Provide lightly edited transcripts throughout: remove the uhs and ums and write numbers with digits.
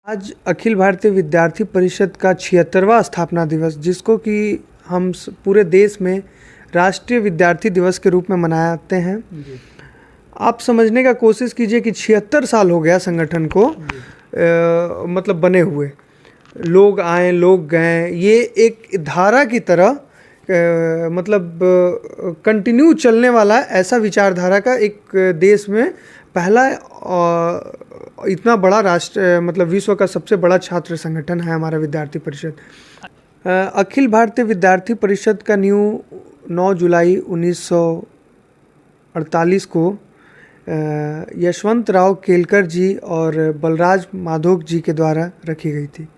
आज अखिल भारतीय विद्यार्थी परिषद का 76वां स्थापना दिवस, जिसको कि हम पूरे देश में राष्ट्रीय विद्यार्थी दिवस के रूप में मनाते हैं। आप समझने का कोशिश कीजिए कि 76 साल हो गया संगठन को मतलब बने हुए। लोग आए लोग गए, ये एक धारा की तरह मतलब कंटिन्यू चलने वाला ऐसा विचारधारा का एक देश में पहला इतना बड़ा राष्ट्र मतलब विश्व का सबसे बड़ा छात्र संगठन है हमारा विद्यार्थी परिषद। अखिल भारतीय विद्यार्थी परिषद का न्यू 9 जुलाई 1948 को यशवंत राव केलकर जी और बलराज माधोक जी के द्वारा रखी गई थी।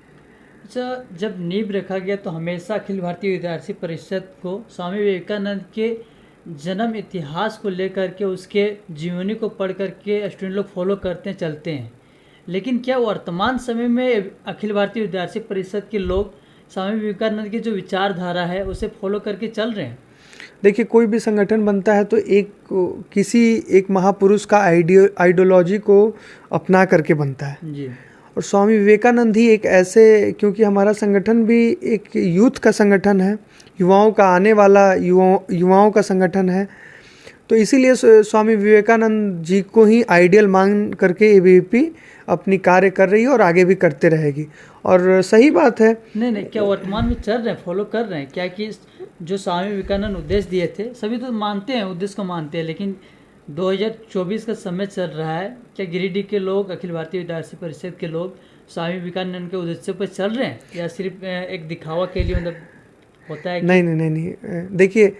अच्छा, जब नींव रखा गया तो हमेशा अखिल भारतीय विद्यार्थी परिषद को स्वामी विवेकानंद के जन्म इतिहास को लेकर के उसके जीवनी को पढ़ करके स्टूडेंट लोग फॉलो करते चलते हैं, लेकिन क्या वर्तमान समय में अखिल भारतीय विद्यार्थी परिषद के लोग स्वामी विवेकानंद की जो विचारधारा है उसे फॉलो करके चल रहे हैं? देखिए, कोई भी संगठन बनता है तो एक महापुरुष का आइडियोलॉजी को अपना करके बनता है जी। और स्वामी विवेकानंद ही एक ऐसे, क्योंकि हमारा संगठन भी एक यूथ का संगठन है, युवाओं का आने वाला युवाओं का संगठन है, तो इसीलिए स्वामी विवेकानंद जी को ही आइडियल मान करके एबीवीपी अपनी कार्य कर रही है और आगे भी करते रहेगी। और सही बात है। नहीं, क्या वर्तमान में चल रहे हैं, फॉलो कर रहे हैं क्या? कि जो स्वामी विवेकानंद उद्देश्य दिए थे, सभी तो मानते हैं, उद्देश्य को मानते हैं, लेकिन 2024 का समय चल रहा है, क्या गिरिडीह के लोग, अखिल भारतीय विद्यार्थी परिषद के लोग स्वामी विवेकानंद के उद्देश्य पर चल रहे हैं या सिर्फ एक दिखावा के लिए मतलब होता है? नहीं। देखिए,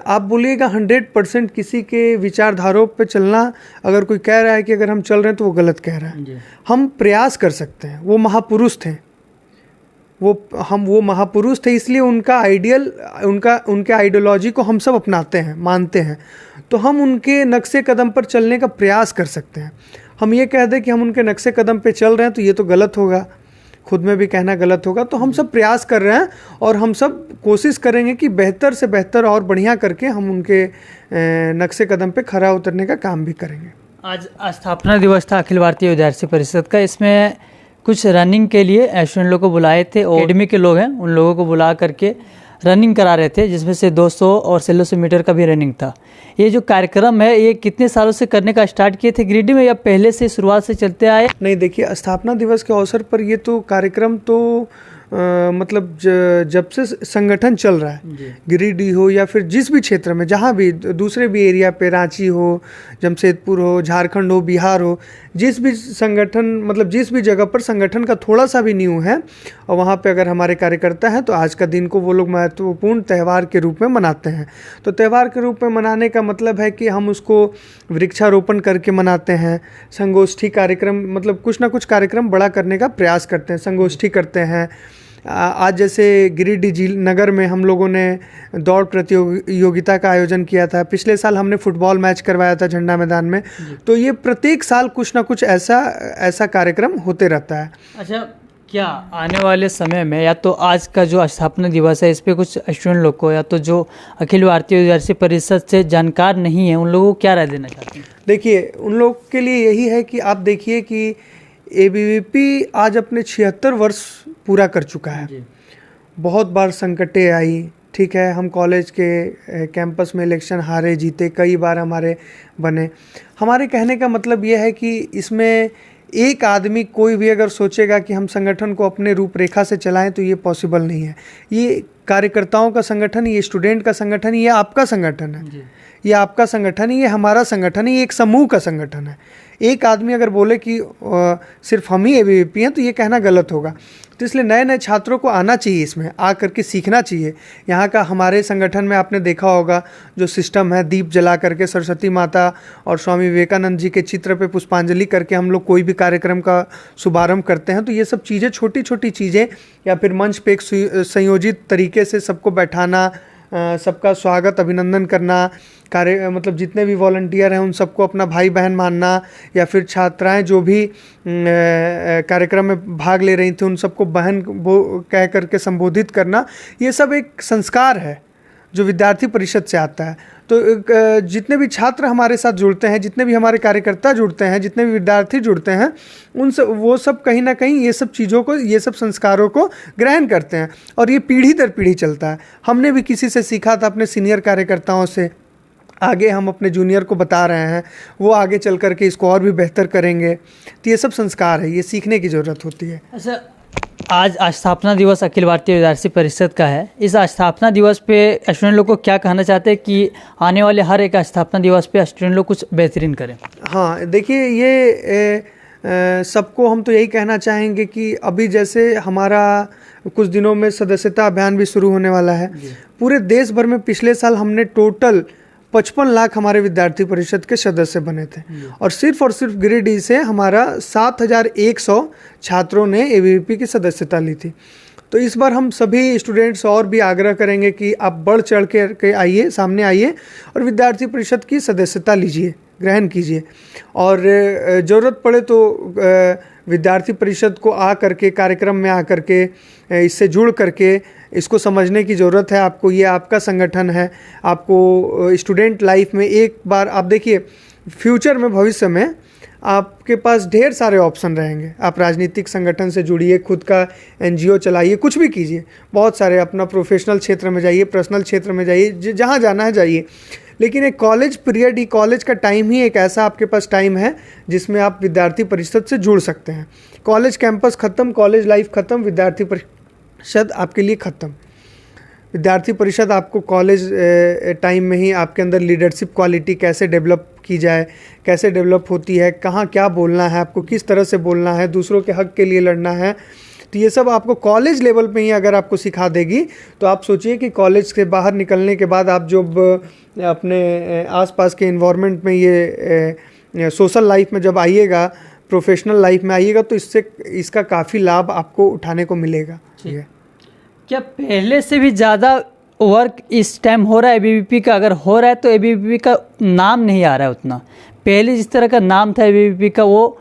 आप बोलिएगा 100% किसी के विचारधारों पे चलना, अगर कोई कह रहा है कि अगर हम चल रहे हैं तो वो गलत कह रहा है। हम प्रयास कर सकते हैं। वो महापुरुष थे, वो महापुरुष थे, इसलिए उनके आइडियोलॉजी को हम सब अपनाते हैं, मानते हैं, तो हम उनके नक्शे कदम पर चलने का प्रयास कर सकते हैं। हम ये कह दें कि हम उनके नक्शे कदम पे चल रहे हैं तो ये तो गलत होगा, खुद में भी कहना गलत होगा। तो हम सब प्रयास कर रहे हैं और हम सब कोशिश करेंगे कि बेहतर से बेहतर और बढ़िया करके हम उनके नक्शे कदम पे खरा उतरने का काम भी करेंगे। आज स्थापना दिवस था अखिल भारतीय विद्यार्थी परिषद का। इसमें कुछ रनिंग के लिए स्टूडेंट लोग को बुलाए थे, एकेडमी के लोग हैं, उन लोगों को बुला करके रनिंग करा रहे थे, जिसमें से 200 और 1600 मीटर का भी रनिंग था। ये जो कार्यक्रम है, ये कितने सालों से करने का स्टार्ट किए थे गिरिडीह में, या पहले से शुरुआत से चलते आए? नहीं, देखिए, स्थापना दिवस के अवसर पर ये तो कार्यक्रम तो मतलब जब से संगठन चल रहा है, गिरिडीह हो या फिर जिस भी क्षेत्र में, जहाँ भी दूसरे भी एरिया पे, रांची हो, जमशेदपुर हो, झारखंड हो, बिहार हो, जिस भी संगठन मतलब जिस भी जगह पर संगठन का थोड़ा सा भी न्यू है और वहाँ पे अगर हमारे कार्यकर्ता हैं तो आज का दिन को वो लोग महत्वपूर्ण त्यौहार के रूप में मनाते हैं। तो त्यौहार के रूप में मनाने का मतलब है कि हम उसको वृक्षारोपण करके मनाते हैं, संगोष्ठी कार्यक्रम मतलब कुछ ना कुछ कार्यक्रम बड़ा करने का प्रयास करते हैं, संगोष्ठी करते हैं। आज जैसे गिरिडीह नगर में हम लोगों ने दौड़ प्रतियोगिता का आयोजन किया था, पिछले साल हमने फुटबॉल मैच करवाया था झंडा मैदान में। तो ये प्रत्येक साल कुछ ना कुछ ऐसा कार्यक्रम होते रहता है। अच्छा, क्या आने वाले समय में या तो आज का जो स्थापना दिवस है इस पे कुछ स्टूडेंट लोग को, या तो जो अखिल भारतीय विद्यार्थी परिषद से जानकार नहीं है, उन लोगों को क्या राय देना चाहते हैं? देखिए, उन लोग के लिए यही है कि आप देखिए कि एबीवीपी आज अपने 76 वर्ष पूरा कर चुका है। बहुत बार संकटें आई, ठीक है, हम कॉलेज के कैंपस में इलेक्शन हारे जीते, कई बार हमारे बने। हमारे कहने का मतलब ये है कि इसमें एक आदमी कोई भी अगर सोचेगा कि हम संगठन को अपने रूपरेखा से चलाएं तो ये पॉसिबल नहीं है। ये कार्यकर्ताओं का संगठन, ये स्टूडेंट का संगठन, ये आपका संगठन है, ये आपका संगठन है, ये हमारा संगठन है, ये एक समूह का संगठन है। एक आदमी अगर बोले कि सिर्फ हम ही एबीवीपी हैं तो ये कहना गलत होगा। तो इसलिए नए छात्रों को आना चाहिए, इसमें आ करके सीखना चाहिए। यहाँ का हमारे संगठन में आपने देखा होगा जो सिस्टम है, दीप जला करके सरस्वती माता और स्वामी विवेकानंद जी के चित्र पे पुष्पांजलि करके हम लोग कोई भी कार्यक्रम का शुभारंभ करते हैं। तो ये सब चीज़ें, छोटी छोटी चीज़ें, या फिर मंच पे एक संयोजित तरीके से सबको बैठाना, सबका स्वागत अभिनंदन करना, मतलब जितने भी वॉलंटियर हैं उन सबको अपना भाई बहन मानना, या फिर छात्राएं जो भी कार्यक्रम में भाग ले रही थी उन सबको बहन वो कह करके संबोधित करना, ये सब एक संस्कार है जो विद्यार्थी परिषद से आता है। तो जितने भी छात्र हमारे साथ जुड़ते हैं, जितने भी हमारे कार्यकर्ता जुड़ते हैं, जितने भी विद्यार्थी जुड़ते हैं, वो सब कहीं ना कहीं ये सब चीज़ों को, ये सब संस्कारों को ग्रहण करते हैं और ये पीढ़ी दर पीढ़ी चलता है। हमने भी किसी से सीखा था, अपने सीनियर कार्यकर्ताओं से, आगे हम अपने जूनियर को बता रहे हैं, वो आगे चल कर के इसको और भी बेहतर करेंगे। तो ये सब संस्कार है, ये सीखने की ज़रूरत होती है। अच्छा, आज स्थापना दिवस अखिल भारतीय विद्यार्थी परिषद का है। इस स्थापना दिवस पे स्टूडेंट लोग को क्या कहना चाहते हैं कि आने वाले हर एक स्थापना दिवस पे स्टूडेंट लोग कुछ बेहतरीन करें? हाँ, देखिए, ये सबको हम तो यही कहना चाहेंगे कि अभी जैसे हमारा कुछ दिनों में सदस्यता अभियान भी शुरू होने वाला है। पूरे देश भर में पिछले साल हमने टोटल 55 लाख हमारे विद्यार्थी परिषद के सदस्य बने थे और सिर्फ गिरिडीह से हमारा 7100 छात्रों ने एबीवीपी की सदस्यता ली थी। तो इस बार हम सभी स्टूडेंट्स और भी आग्रह करेंगे कि आप बढ़ चढ़ के आइए, सामने आइए और विद्यार्थी परिषद की सदस्यता लीजिए, ग्रहण कीजिए। और ज़रूरत पड़े तो विद्यार्थी परिषद को आ करके, कार्यक्रम में आ करके, इससे जुड़ करके इसको समझने की ज़रूरत है आपको। ये आपका संगठन है। आपको स्टूडेंट लाइफ में एक बार आप देखिए, फ्यूचर में, भविष्य में आपके पास ढेर सारे ऑप्शन रहेंगे। आप राजनीतिक संगठन से जुड़िए, खुद का एनजीओ चलाइए, कुछ भी कीजिए, बहुत सारे, अपना प्रोफेशनल क्षेत्र में जाइए, पर्सनल क्षेत्र में जाइए, जहाँ जाना है जाइए। लेकिन एक कॉलेज पीरियड ही, कॉलेज का टाइम ही एक ऐसा आपके पास टाइम है जिसमें आप विद्यार्थी परिषद से जुड़ सकते हैं। कॉलेज कैंपस ख़त्म, कॉलेज लाइफ ख़त्म, विद्यार्थी परिषद आपके लिए ख़त्म। विद्यार्थी परिषद आपको कॉलेज टाइम में ही आपके अंदर लीडरशिप क्वालिटी कैसे डेवलप की जाए, कैसे डेवलप होती है, कहाँ क्या बोलना है, आपको किस तरह से बोलना है, दूसरों के हक के लिए लड़ना है, तो ये सब आपको कॉलेज लेवल पे ही अगर आपको सिखा देगी तो आप सोचिए कि कॉलेज से बाहर निकलने के बाद आप जब अपने आसपास के इन्वायरमेंट में, ये सोशल लाइफ में जब आइएगा, प्रोफेशनल लाइफ में आइएगा, तो इसका काफ़ी लाभ आपको उठाने को मिलेगा। क्या पहले से भी ज़्यादा वर्क इस टाइम हो रहा है एबीवीपी का? अगर हो रहा है तो एबीवीपी का नाम नहीं आ रहा है उतना। पहले जिस तरह का नाम था एबीवीपी का, वो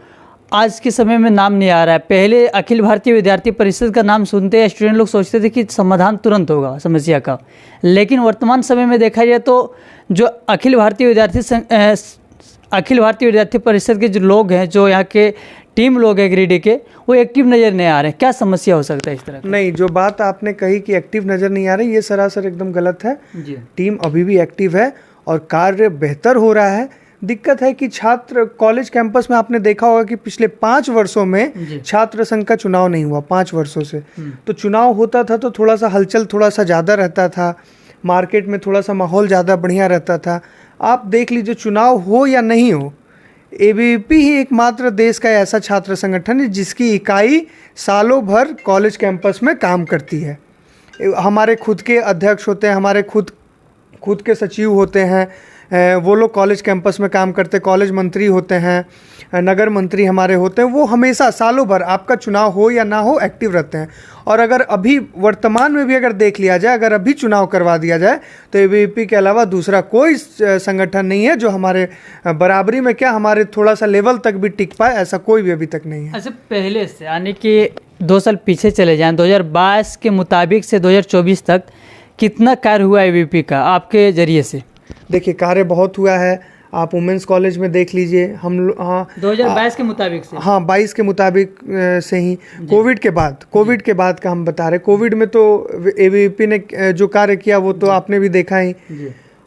आज के समय में नाम नहीं आ रहा है। पहले अखिल भारतीय विद्यार्थी परिषद का नाम सुनते हैं स्टूडेंट लोग सोचते थे कि समाधान तुरंत होगा समस्या का, लेकिन वर्तमान समय में देखा जाए तो जो अखिल भारतीय विद्यार्थी परिषद के जो लोग हैं, जो यहाँ के टीम लोग हैं गिरिडीह के, वो एक्टिव नज़र नहीं आ रहे। क्या समस्या हो सकता है इस तरह? नहीं, जो बात आपने कही कि एक्टिव नज़र नहीं आ रही, ये सरासर एकदम गलत है जी। टीम अभी भी एक्टिव है और कार्य बेहतर हो रहा है। दिक्कत है कि छात्र कॉलेज कैंपस में, आपने देखा होगा कि पिछले 5 वर्षों में छात्र संघ का चुनाव नहीं हुआ, 5 वर्षों से। तो चुनाव होता था तो थोड़ा सा हलचल थोड़ा सा ज़्यादा रहता था, मार्केट में थोड़ा सा माहौल ज़्यादा बढ़िया रहता था। आप देख लीजिए, चुनाव हो या नहीं हो, एबीवीपी ही एकमात्र देश का ऐसा छात्र संगठन है जिसकी इकाई सालों भर कॉलेज कैंपस में काम करती है। हमारे खुद के अध्यक्ष होते हैं, हमारे खुद के सचिव होते हैं, वो लोग कॉलेज कैंपस में काम करते, कॉलेज मंत्री होते हैं, नगर मंत्री हमारे होते हैं, वो हमेशा सालों भर, आपका चुनाव हो या ना हो, एक्टिव रहते हैं। और अगर अभी वर्तमान में भी अगर देख लिया जाए, अगर अभी चुनाव करवा दिया जाए तो एबीवीपी के अलावा दूसरा कोई संगठन नहीं है जो हमारे बराबरी में, क्या हमारे थोड़ा सा लेवल तक भी टिक पाए, ऐसा कोई भी अभी तक नहीं है। अच्छा, पहले से यानी कि 2 साल पीछे चले जाएं, 2022 के मुताबिक से 2024 तक कितना कार्य हुआ एबीवीपी का आपके जरिए से? देखिए, कार्य बहुत हुआ है। आप वुमेंस कॉलेज में देख लीजिए, हम 2022 के मुताबिक से, हाँ 22 के मुताबिक से ही, कोविड के बाद का हम बता रहे। कोविड में तो एबीवीपी ने जो कार्य किया वो तो आपने भी देखा ही।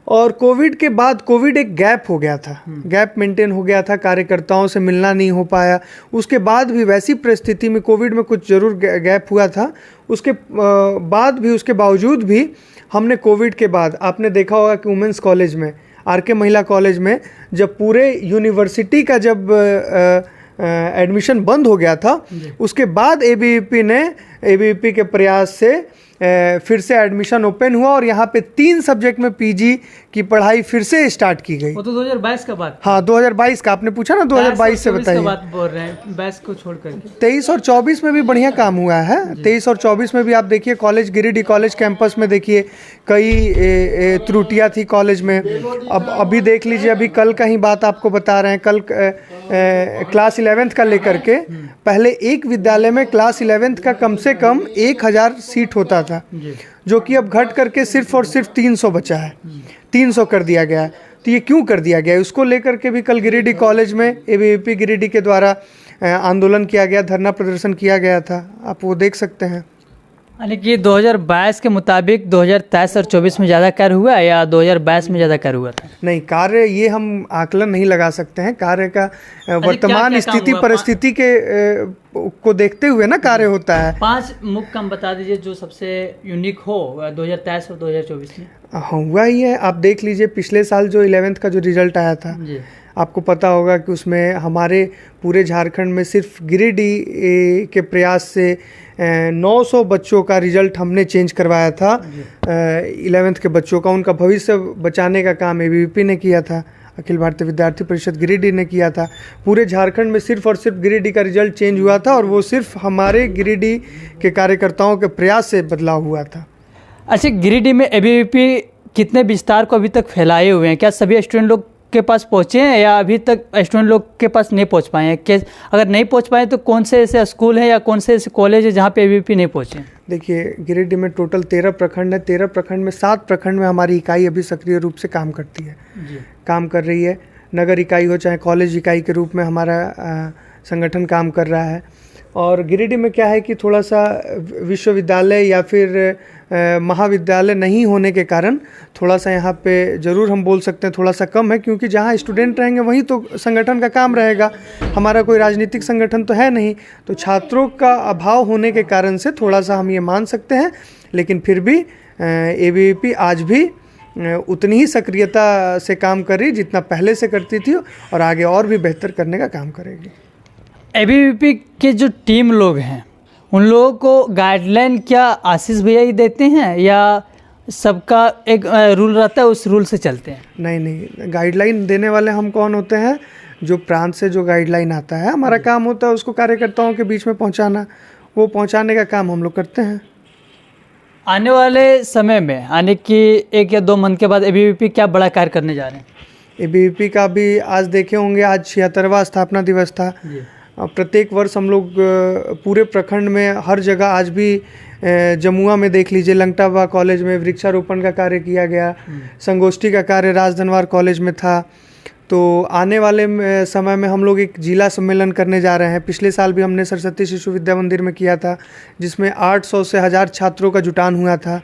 और कोविड के बाद, कोविड एक गैप हो गया था, गैप मेंटेन हो गया था, कार्यकर्ताओं से मिलना नहीं हो पाया। उसके बाद भी वैसी परिस्थिति में, कोविड में कुछ ज़रूर गैप हुआ था, उसके बाद भी, उसके बावजूद भी हमने कोविड के बाद, आपने देखा होगा कि वुमेंस कॉलेज में, आरके महिला कॉलेज में, जब पूरे यूनिवर्सिटी का जब एडमिशन बंद हो गया था, उसके बाद एबीवीपी के प्रयास से फिर से एडमिशन ओपन हुआ और यहाँ पे 3 सब्जेक्ट में पीजी की पढ़ाई फिर से स्टार्ट की गई। वो तो 2022 का बात। हाँ, 2022 का आपने पूछा ना, 2022 से बताइए। बात बोल रहे हैं 22 को छोड़कर। 23 और 24 में भी बढ़िया काम हुआ है। 23 और 24 में भी आप देखिए, कॉलेज गिरिडीह कॉलेज कैंपस में देखिए कई त्रुटियां थी कॉलेज में। अब अभी देख लीजिए, अभी कल का ही बात आपको बता रहे हैं, कल क्लास 11th का लेकर के, पहले एक विद्यालय में क्लास 11th का कम से कम 1000 सीट होता था। जो कि अब घट करके सिर्फ और सिर्फ 300 बचा है, 300 कर दिया गया है। तो ये क्यों कर दिया गया है, उसको लेकर के भी कल गिरिडीह कॉलेज में एबीवीपी गिरिडीह के द्वारा आंदोलन किया गया, धरना प्रदर्शन किया गया था, आप वो देख सकते हैं। यानी कि 2022 के मुताबिक 2023 और 24 में ज़्यादा कार्य हुआ या 2022 में ज़्यादा कार्य हुआ था? नहीं, कार्य ये हम आकलन नहीं लगा सकते हैं, कार्य का वर्तमान स्थिति परिस्थिति के को देखते हुए ना कार्य होता है। 5 मुख्य काम बता दीजिए जो सबसे यूनिक हो 2023 और 2024 में। हाँ, हुआ ही है, आप देख लीजिए पिछले साल जो 11th का जो रिजल्ट आया था जी। आपको पता होगा कि उसमें हमारे पूरे झारखंड में सिर्फ गिरिडीह के प्रयास से 900 बच्चों का रिजल्ट हमने चेंज करवाया था। 11th के बच्चों का, उनका भविष्य बचाने का काम एबीवीपी ने किया था, अखिल भारतीय विद्यार्थी परिषद गिरिडीह ने किया था। पूरे झारखंड में सिर्फ और सिर्फ गिरिडीह का रिजल्ट चेंज हुआ था और वो सिर्फ हमारे गिरिडीह के कार्यकर्ताओं के प्रयास से बदलाव हुआ था। अच्छा, गिरिडीह में एबीवीपी कितने विस्तार को अभी तक फैलाए हुए हैं? क्या सभी स्टूडेंट लोग के पास पहुँचे हैं या अभी तक स्टूडेंट लोग के पास नहीं पहुँच पाए हैं? अगर नहीं पहुँच पाए तो कौन से ऐसे स्कूल हैं या कौन से ऐसे कॉलेज है जहाँ पे एबीवीपी नहीं पहुँचे? देखिए, गिरिडीह में टोटल 13 प्रखंड है। 13 प्रखंड में 7 प्रखंड में हमारी इकाई अभी सक्रिय रूप से काम करती है, काम कर रही है। नगर इकाई हो चाहे कॉलेज इकाई के रूप में हमारा संगठन काम कर रहा है। और गिरिडीह में क्या है कि थोड़ा सा विश्वविद्यालय या फिर महाविद्यालय नहीं होने के कारण थोड़ा सा यहाँ पे ज़रूर हम बोल सकते हैं थोड़ा सा कम है, क्योंकि जहाँ स्टूडेंट रहेंगे वहीं तो संगठन का काम रहेगा। हमारा कोई राजनीतिक संगठन तो है नहीं, तो छात्रों का अभाव होने के कारण से थोड़ा सा हम ये मान सकते हैं। लेकिन फिर भी एबीवीपी आज भी उतनी ही सक्रियता से काम कर रही जितना पहले से करती थी और आगे और भी बेहतर करने का काम करेगी। एबीवीपी के जो टीम लोग हैं उन लोगों को गाइडलाइन क्या आशीष भैया ही देते हैं या सबका एक रूल रहता है उस रूल से चलते हैं? नहीं, गाइडलाइन देने वाले हम कौन होते हैं? जो प्रांत से जो गाइडलाइन आता है, हमारा काम होता है उसको कार्यकर्ताओं के बीच में पहुंचाना, वो पहुंचाने का काम हम लोग करते हैं। आने वाले समय में, यानी कि 1 या 2 मंथ के बाद एबीवीपी क्या बड़ा कार्य करने जा रहे हैं? एबीवीपी का भी आज देखे होंगे, आज 76वां स्थापना दिवस था। प्रत्येक वर्ष हम लोग पूरे प्रखंड में हर जगह, आज भी जमुआ में देख लीजिए, लंगटाबा कॉलेज में वृक्षारोपण का कार्य किया गया, संगोष्ठी का कार्य राजधनवार कॉलेज में था। तो आने वाले समय में हम लोग एक जिला सम्मेलन करने जा रहे हैं। पिछले साल भी हमने सरस्वती शिशु विद्या मंदिर में किया था, जिसमें 800 से 1000 छात्रों का जुटान हुआ था।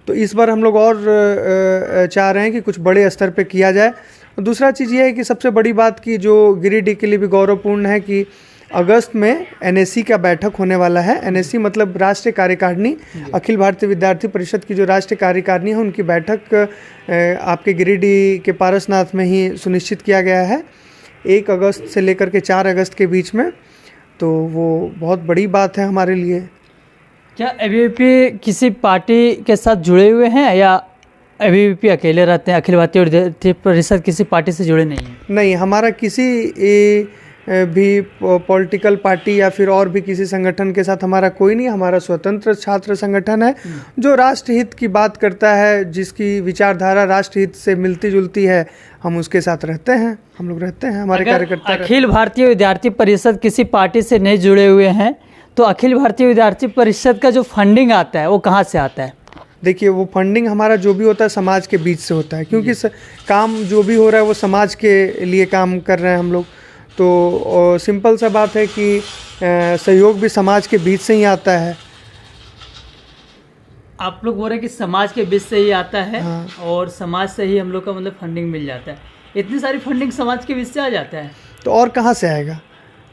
तो इस बार हम लोग और चाह रहे हैं कि कुछ बड़े स्तर पे किया जाए। दूसरा चीज़ ये है कि सबसे बड़ी बात की जो गिरिडीह के लिए भी गौरवपूर्ण है कि अगस्त में एनएससी का बैठक होने वाला है। एनएससी मतलब राष्ट्रीय कार्यकारिणी, अखिल भारतीय विद्यार्थी परिषद की जो राष्ट्रीय कार्यकारिणी है उनकी बैठक आपके गिरिडीह के पारसनाथ में ही सुनिश्चित किया गया है 1 अगस्त से लेकर के 4 अगस्त के बीच में। तो वो बहुत बड़ी बात है हमारे लिए। क्या एबीवीपी किसी पार्टी के साथ जुड़े हुए हैं या एबीवीपी अकेले रहते हैं? अखिल भारतीय विद्यार्थी परिषद किसी पार्टी से जुड़े नहीं है? नहीं, हमारा किसी भी पॉलिटिकल पार्टी या फिर और भी किसी संगठन के साथ हमारा कोई नहीं। हमारा स्वतंत्र छात्र संगठन है जो राष्ट्रहित की बात करता है, जिसकी विचारधारा राष्ट्रहित से मिलती जुलती है, हम उसके साथ रहते हैं, हम लोग रहते हैं, हमारे कार्यकर्ता। अखिल भारतीय विद्यार्थी परिषद किसी पार्टी से नहीं जुड़े हुए हैं तो अखिल भारतीय विद्यार्थी परिषद का जो फंडिंग आता है वो कहाँ से आता है? देखिए, वो फंडिंग हमारा जो भी होता है समाज के बीच से होता है, क्योंकि काम जो भी हो रहा है वो समाज के लिए काम कर रहे हैं हम लोग। तो सिंपल सा बात है कि सहयोग भी समाज के बीच से ही आता है। आप लोग बोल रहे हैं कि समाज के बीच से ही आता है। हाँ। और समाज से ही हम लोग का मतलब फंडिंग मिल जाता है। इतनी सारी फंडिंग समाज के बीच से आ जाता है तो और कहाँ से आएगा?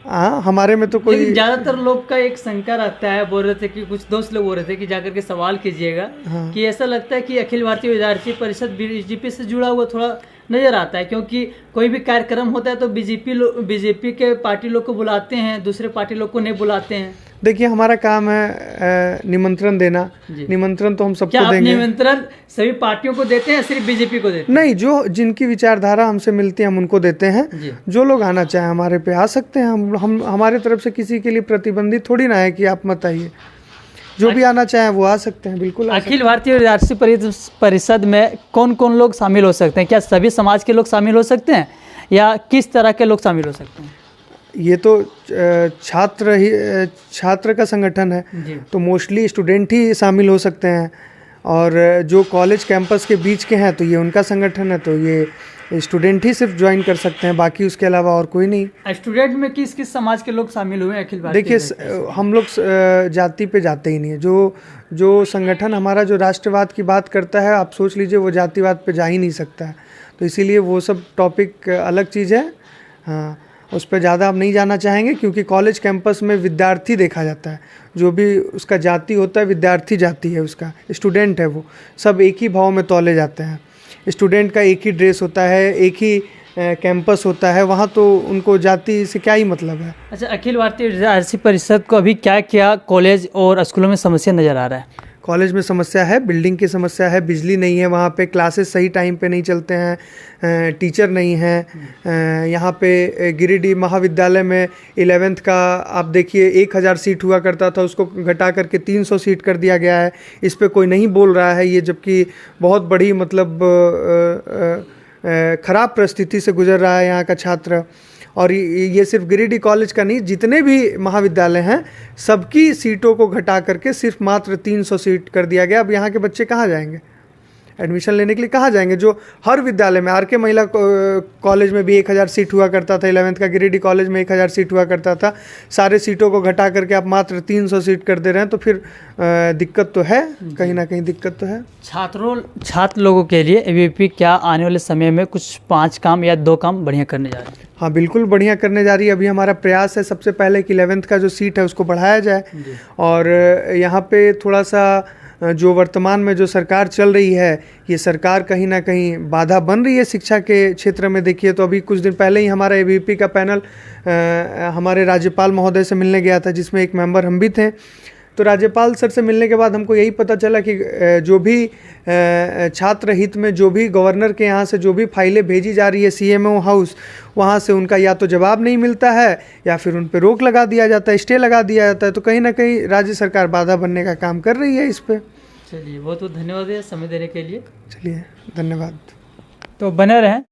हाँ, हमारे में तो कोई। ज़्यादातर लोग का एक शंका रहता है, बोल रहे थे कि कुछ दोस्त लोग बोल रहे थे कि जाकर के सवाल कीजिएगा। हाँ। कि ऐसा लगता है कि अखिल भारतीय विद्यार्थी परिषद बीजेपी से जुड़ा हुआ थोड़ा नज़र आता है, क्योंकि कोई भी कार्यक्रम होता है तो बीजेपी के पार्टी लोग को बुलाते हैं, दूसरे पार्टी लोग को नहीं बुलाते हैं। देखिए, हमारा काम है निमंत्रण देना। निमंत्रण तो हम सबको देंगे। क्या आप निमंत्रण सभी पार्टियों को देते हैं, सिर्फ बीजेपी को देते हैं? नहीं, जो जिनकी विचारधारा हमसे मिलती है हम उनको देते हैं। जो लोग आना चाहें हमारे पे आ सकते हैं। हम हमारे तरफ से किसी के लिए प्रतिबंधित थोड़ी ना है कि आप मत आइए। जो भी आना चाहें वो आ सकते हैं, बिल्कुल। अखिल भारतीय विद्यार्थी परिषद में कौन कौन लोग शामिल हो सकते हैं? क्या सभी समाज के लोग शामिल हो सकते हैं या किस तरह के लोग शामिल हो सकते हैं? ये तो छात्र का संगठन है, तो मोस्टली स्टूडेंट ही शामिल हो सकते हैं। और जो कॉलेज कैंपस के बीच के हैं तो ये उनका संगठन है, तो ये स्टूडेंट ही सिर्फ ज्वाइन कर सकते हैं, बाकी उसके अलावा और कोई नहीं। स्टूडेंट में किस किस समाज के लोग शामिल हुए हैं अखिल भारतीय? देखिए हम लोग जाति पे जाते ही नहीं है। जो संगठन हमारा जो राष्ट्रवाद की बात करता है, आप सोच लीजिए वो जातिवाद पे जा ही नहीं सकता है, तो इसीलिए वो सब टॉपिक अलग चीज़ है। हाँ, उस पर ज़्यादा हम नहीं जाना चाहेंगे, क्योंकि कॉलेज कैंपस में विद्यार्थी देखा जाता है, जो भी उसका जाति होता है विद्यार्थी जाति है, उसका स्टूडेंट है, वो सब एक ही भाव में तौले जाते हैं। स्टूडेंट का एक ही ड्रेस होता है, एक ही कैंपस होता है, वहाँ तो उनको जाति से क्या ही मतलब है। अच्छा, अखिल भारतीय विद्यार्थी परिषद को अभी क्या क्या कॉलेज और स्कूलों में समस्या नज़र आ रहा है? कॉलेज में समस्या है, बिल्डिंग की समस्या है, बिजली नहीं है वहाँ पे, क्लासेस सही टाइम पे नहीं चलते हैं, टीचर नहीं है। यहाँ पे गिरिडीह महाविद्यालय में 11th का आप देखिए 1000 सीट हुआ करता था, उसको घटा करके 300 सीट कर दिया गया है। इस पे कोई नहीं बोल रहा है, ये जबकि बहुत बड़ी मतलब ख़राब परिस्थिति से गुजर रहा है यहाँ का छात्र। और ये सिर्फ गिरिडीह कॉलेज का नहीं, जितने भी महाविद्यालय हैं सबकी सीटों को घटा करके सिर्फ मात्र 300 सीट कर दिया गया। अब यहाँ के बच्चे कहाँ जाएंगे एडमिशन लेने के लिए, कहाँ जाएंगे? जो हर विद्यालय में, आर.के. महिला कॉलेज में भी 1000 सीट हुआ करता था, 11th का गिरिडीह कॉलेज में 1000 सीट हुआ करता था, सारे सीटों को घटा करके आप मात्र 300 सीट कर दे रहे हैं, तो फिर दिक्कत तो है, कहीं ना कहीं दिक्कत तो है। छात्र लोगों के लिए एबीवीपी क्या आने वाले समय में कुछ 5 काम या 2 काम बढ़िया करने जा रही है? हाँ, बिल्कुल बढ़िया करने जा रही है। अभी हमारा प्रयास है सबसे पहले कि 11th का जो सीट है उसको बढ़ाया जाए, और यहाँ पे थोड़ा सा जो वर्तमान में जो सरकार चल रही है, ये सरकार कहीं ना कहीं बाधा बन रही है शिक्षा के क्षेत्र में। देखिए तो अभी कुछ दिन पहले ही हमारा एबीवीपी का पैनल हमारे राज्यपाल महोदय से मिलने गया था, जिसमें एक मेंबर हम भी थे। तो राज्यपाल सर से मिलने के बाद हमको यही पता चला कि जो भी छात्र हित में जो भी गवर्नर के यहाँ से जो भी फाइलें भेजी जा रही है सीएमओ हाउस, वहाँ से उनका या तो जवाब नहीं मिलता है या फिर उन पर रोक लगा दिया जाता है, स्टे लगा दिया जाता है। तो कहीं ना कहीं राज्य सरकार बाधा बनने का काम कर रही है इस पर। चलिए, बहुत बहुत धन्यवाद है समय देने के लिए। चलिए, धन्यवाद। तो बने रहें